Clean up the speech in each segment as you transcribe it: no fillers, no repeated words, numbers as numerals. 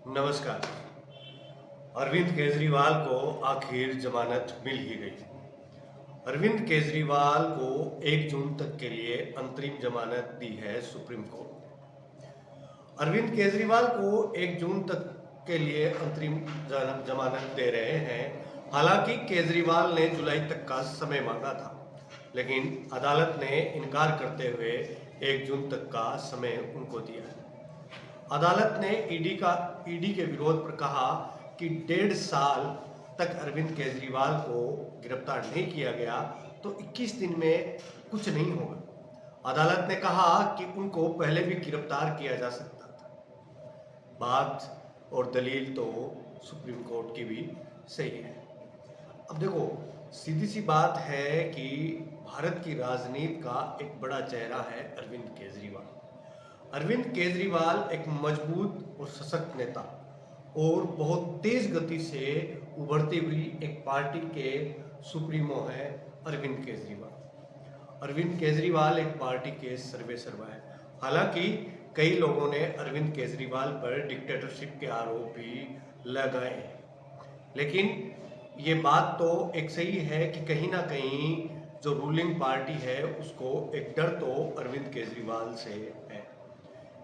नमस्कार। अरविंद केजरीवाल को आखिर जमानत मिल ही गई। अरविंद केजरीवाल को 1 जून तक के लिए अंतरिम जमानत दी है सुप्रीम कोर्ट। अरविंद केजरीवाल को 1 जून तक के लिए अंतरिम जमानत दे रहे हैं। हालांकि केजरीवाल ने जुलाई तक का समय मांगा था, लेकिन अदालत ने इनकार करते हुए 1 जून तक का समय उनको दिया है। अदालत ने ईडी के विरोध पर कहा कि 1.5 साल तक अरविंद केजरीवाल को गिरफ्तार नहीं किया गया तो 21 दिन में कुछ नहीं होगा। अदालत ने कहा कि उनको पहले भी गिरफ्तार किया जा सकता था। बात और दलील तो सुप्रीम कोर्ट की भी सही है। अब देखो, सीधी सी बात है कि भारत की राजनीति का एक बड़ा चेहरा है अरविंद केजरीवाल। अरविंद केजरीवाल एक मजबूत और सशक्त नेता और बहुत तेज गति से उभरती हुई एक पार्टी के सुप्रीमो हैं अरविंद केजरीवाल। अरविंद केजरीवाल एक पार्टी के सर्वेसर्वा है। हालांकि कई लोगों ने अरविंद केजरीवाल पर डिक्टेटरशिप के आरोप भी लगाए हैं, लेकिन ये बात तो एक सही है कि कहीं ना कहीं जो रूलिंग पार्टी है उसको एक डर तो अरविंद केजरीवाल से है,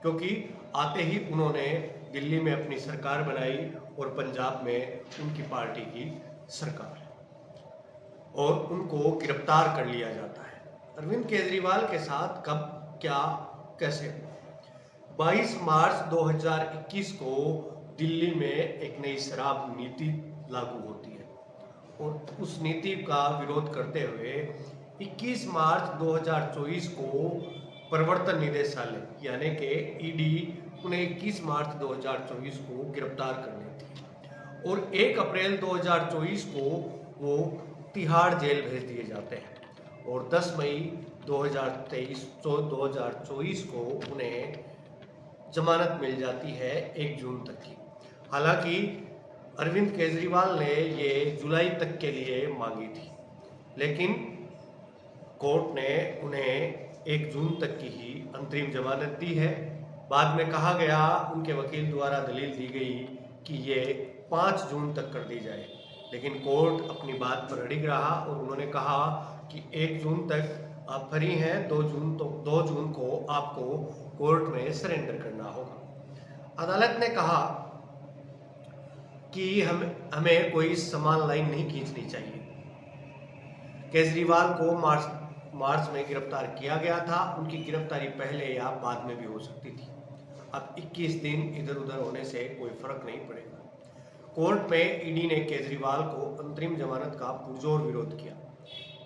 क्योंकि आते ही उन्होंने दिल्ली में अपनी सरकार बनाई और पंजाब में उनकी पार्टी की सरकार और उनको गिरफ्तार कर लिया जाता है। अरविंद केजरीवाल के साथ कब, क्या, कैसे हुआ? 22 मार्च 2021 को दिल्ली में एक नई शराब नीति लागू होती है और उस नीति का विरोध करते हुए 21 मार्च 2024 को प्रवर्तन निदेशालय यानी कि ईडी उन्हें 21 मार्च 2024 को गिरफ्तार कर लेती है और 1 अप्रैल 2024 को वो तिहाड़ जेल भेज दिए जाते हैं और 10 मई 2024 को उन्हें जमानत मिल जाती है 1 जून तक की। हालांकि अरविंद केजरीवाल ने ये जुलाई तक के लिए मांगी थी, लेकिन कोर्ट ने उन्हें 1 जून तक की ही अंतरिम जमानत दी है। बाद में कहा गया, उनके वकील द्वारा दलील दी गई कि ये 5 जून तक कर दी जाए, लेकिन कोर्ट अपनी बात पर अड़िग रहा और उन्होंने कहा कि 1 जून तक आप फ्री हैं, 2 जून को आपको कोर्ट में सरेंडर करना होगा। अदालत ने कहा कि हमें कोई समान लाइन नहीं खींचनी चाहिए। केजरीवाल को मार्च में गिरफ्तार किया गया था। उनकी गिरफ्तारी पहले या बाद में भी हो सकती थी। अब 21 दिन इधर उधर होने से कोई फर्क नहीं पड़ेगा। कोर्ट में ईडी ने केजरीवाल को अंतरिम जमानत का पुरजोर विरोध किया।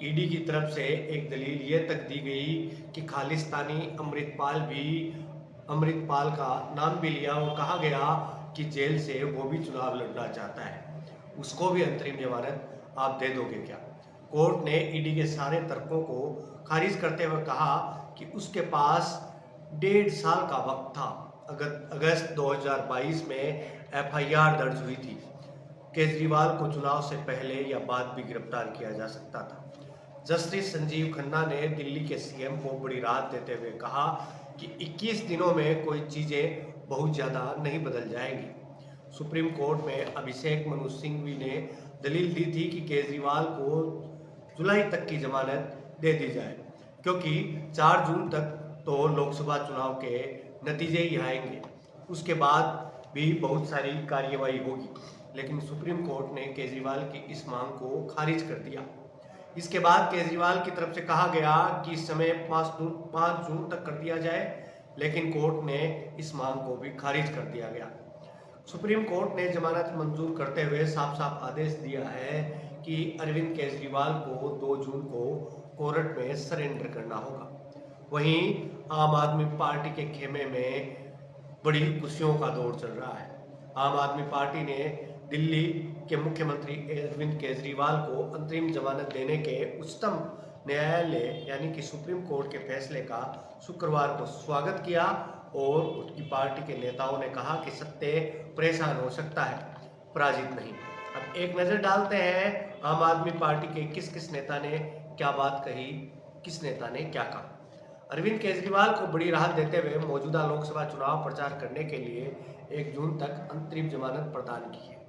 ईडी की तरफ से एक दलील ये तक दी गई कि खालिस्तानी अमृतपाल का नाम भी लिया और कहा गया कि जेल से वो भी चुनाव लड़ना चाहता है, उसको भी अंतरिम जमानत आप दे दोगे क्या? कोर्ट ने ईडी के सारे तर्कों को खारिज करते हुए कहा कि उसके पास 1.5 साल का वक्त था। अगस्त 2022 में एफआईआर दर्ज हुई थी। केजरीवाल को चुनाव से पहले या बाद भी गिरफ्तार किया जा सकता था। जस्टिस संजीव खन्ना ने दिल्ली के सीएम को बड़ी राहत देते हुए कहा कि 21 दिनों में कोई चीजें बहुत ज्यादा नहीं बदल जाएंगी। सुप्रीम कोर्ट में अभिषेक मनु सिंघवी ने दलील दी थी कि केजरीवाल को जुलाई तक की जमानत दे दी जाए, क्योंकि 4 जून तक तो लोकसभा चुनाव के नतीजे ही आएंगे, उसके बाद भी बहुत सारी कार्यवाही होगी। लेकिन सुप्रीम कोर्ट ने केजरीवाल की इस मांग को खारिज कर दिया। इसके बाद केजरीवाल की तरफ से कहा गया कि इस समय 5 जून तक कर दिया जाए, लेकिन कोर्ट ने इस मांग को भी खारिज कर दिया गया। सुप्रीम कोर्ट ने जमानत मंजूर करते हुए साफ साफ आदेश दिया है कि अरविंद केजरीवाल को 2 जून को कोर्ट में सरेंडर करना होगा। वहीं आम आदमी पार्टी के खेमे में बड़ी खुशियों का दौर चल रहा है। आम आदमी पार्टी ने दिल्ली के मुख्यमंत्री अरविंद केजरीवाल को अंतरिम जमानत देने के उच्चतम न्यायालय यानी कि सुप्रीम कोर्ट के फैसले का शुक्रवार को स्वागत किया और उनकी पार्टी के नेताओं ने कहा कि सत्य परेशान हो सकता है, पराजित नहीं। अब एक नजर डालते हैं आम आदमी पार्टी के किस किस नेता ने क्या बात कही, किस नेता ने क्या कहा। अरविंद केजरीवाल को बड़ी राहत देते हुए मौजूदा लोकसभा चुनाव प्रचार करने के लिए 1 जून तक अंतरिम जमानत प्रदान की है।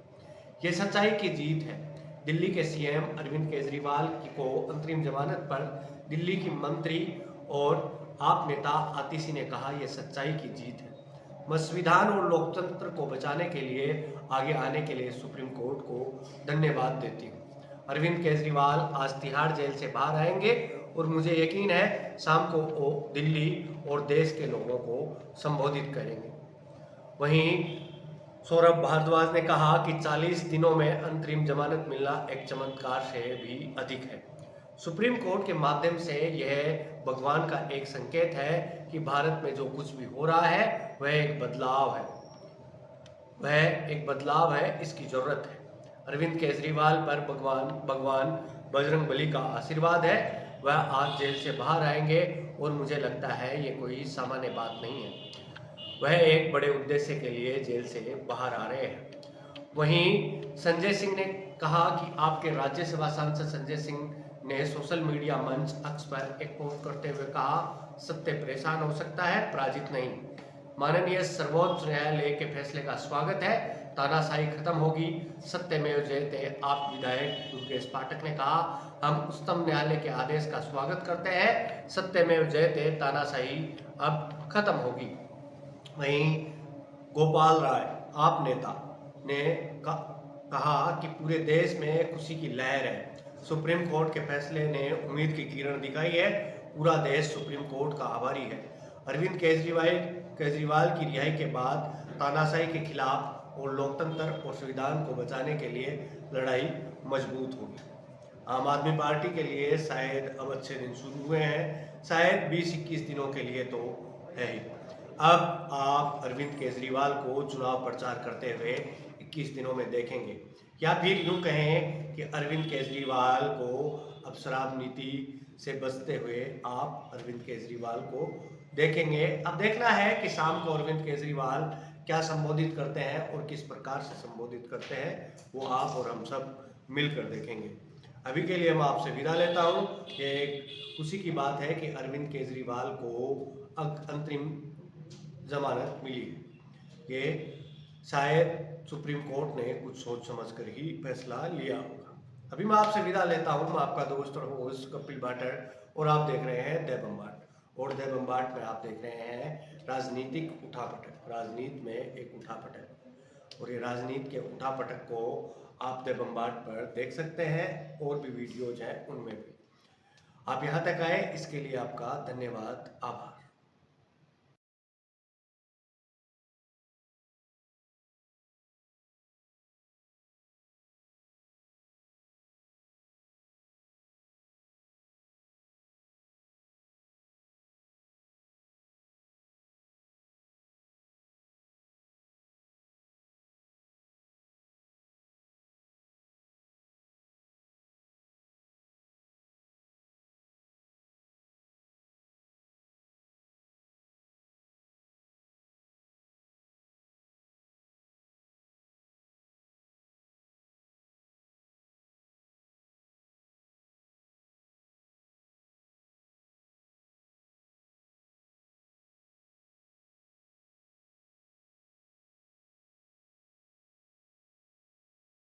ये सच्चाई की जीत है। दिल्ली के सीएम अरविंद केजरीवाल को अंतरिम जमानत पर दिल्ली की मंत्री और आप नेता आतिशी ने कहा, यह सच्चाई की जीत है। मैं संविधान और लोकतंत्र को बचाने के लिए आगे आने के लिए सुप्रीम कोर्ट को धन्यवाद देती हूँ। अरविंद केजरीवाल आज तिहाड़ जेल से बाहर आएंगे और मुझे यकीन है शाम को वो दिल्ली और देश के लोगों को संबोधित करेंगे। वहीं सौरभ भारद्वाज ने कहा कि 40 दिनों में अंतरिम जमानत मिलना एक चमत्कार से भी अधिक है। सुप्रीम कोर्ट के माध्यम से यह भगवान का एक संकेत है कि भारत में जो कुछ भी हो रहा है वह एक बदलाव है, इसकी जरूरत है। अरविंद केजरीवाल पर भगवान बजरंग बली का आशीर्वाद है। वह आज जेल से बाहर आएंगे और मुझे लगता है ये कोई सामान्य बात नहीं है। वह एक बड़े उद्देश्य के लिए जेल से बाहर आ रहे हैं। वहीं संजय सिंह ने कहा कि आपके राज्यसभा सांसद संजय सिंह ने सोशल मीडिया मंच एक्स पर एक पोस्ट करते हुए कहा, सत्य परेशान हो सकता है, पराजित नहीं। माननीय सर्वोच्च न्यायालय के फैसले का स्वागत है, तानाशाही खत्म होगी, सत्यमेव जयते। आप विधायक दुर्गेश पाठक ने कहा, हम उच्चतम न्यायालय के आदेश का स्वागत करते हैं, सत्यमेव जयते, तानाशाही अब खत्म होगी। वहीं गोपाल राय आप नेता ने कहा कि पूरे देश में खुशी की लहर है। सुप्रीम कोर्ट के फैसले ने उम्मीद की किरण दिखाई है। पूरा देश सुप्रीम कोर्ट का आभारी है। अरविंद केजरीवाल की रिहाई के बाद तानाशाही के खिलाफ और लोकतंत्र और संविधान को बचाने के लिए लड़ाई मजबूत होगी। आम आदमी पार्टी के लिए शायद अब अच्छे दिन शुरू हुए हैं, शायद 20-21 दिनों के लिए तो है ही। अब आप अरविंद केजरीवाल को चुनाव प्रचार करते हुए 21 दिनों में देखेंगे, या फिर यूं कहें कि अरविंद केजरीवाल को अब शराब नीति से बचते हुए आप अरविंद केजरीवाल को देखेंगे। अब देखना है कि शाम को अरविंद केजरीवाल क्या संबोधित करते हैं और किस प्रकार से संबोधित करते हैं, वो आप और हम सब मिलकर देखेंगे। अभी के लिए मैं आपसे विदा लेता हूँ। ये एक खुशी की बात है कि अरविंद केजरीवाल को अंतरिम जमानत मिली है। ये शायद सुप्रीम कोर्ट ने कुछ सोच समझ कर ही फैसला लिया होगा। अभी मैं आपसे विदा लेता हूँ। मैं आपका दोस्त और होस्ट कपिल भाटर और आप देख रहे हैं देव बम्बाट। और देव बम्बाट में आप देख रहे हैं राजनीतिक उठापटक। राजनीति में एक उठापटक, और ये राजनीति के उठापटक को आप देव बम्बाट पर देख सकते हैं। और भी वीडियोज हैं उनमें भी। आप यहाँ तक आए इसके लिए आपका धन्यवाद, आभार।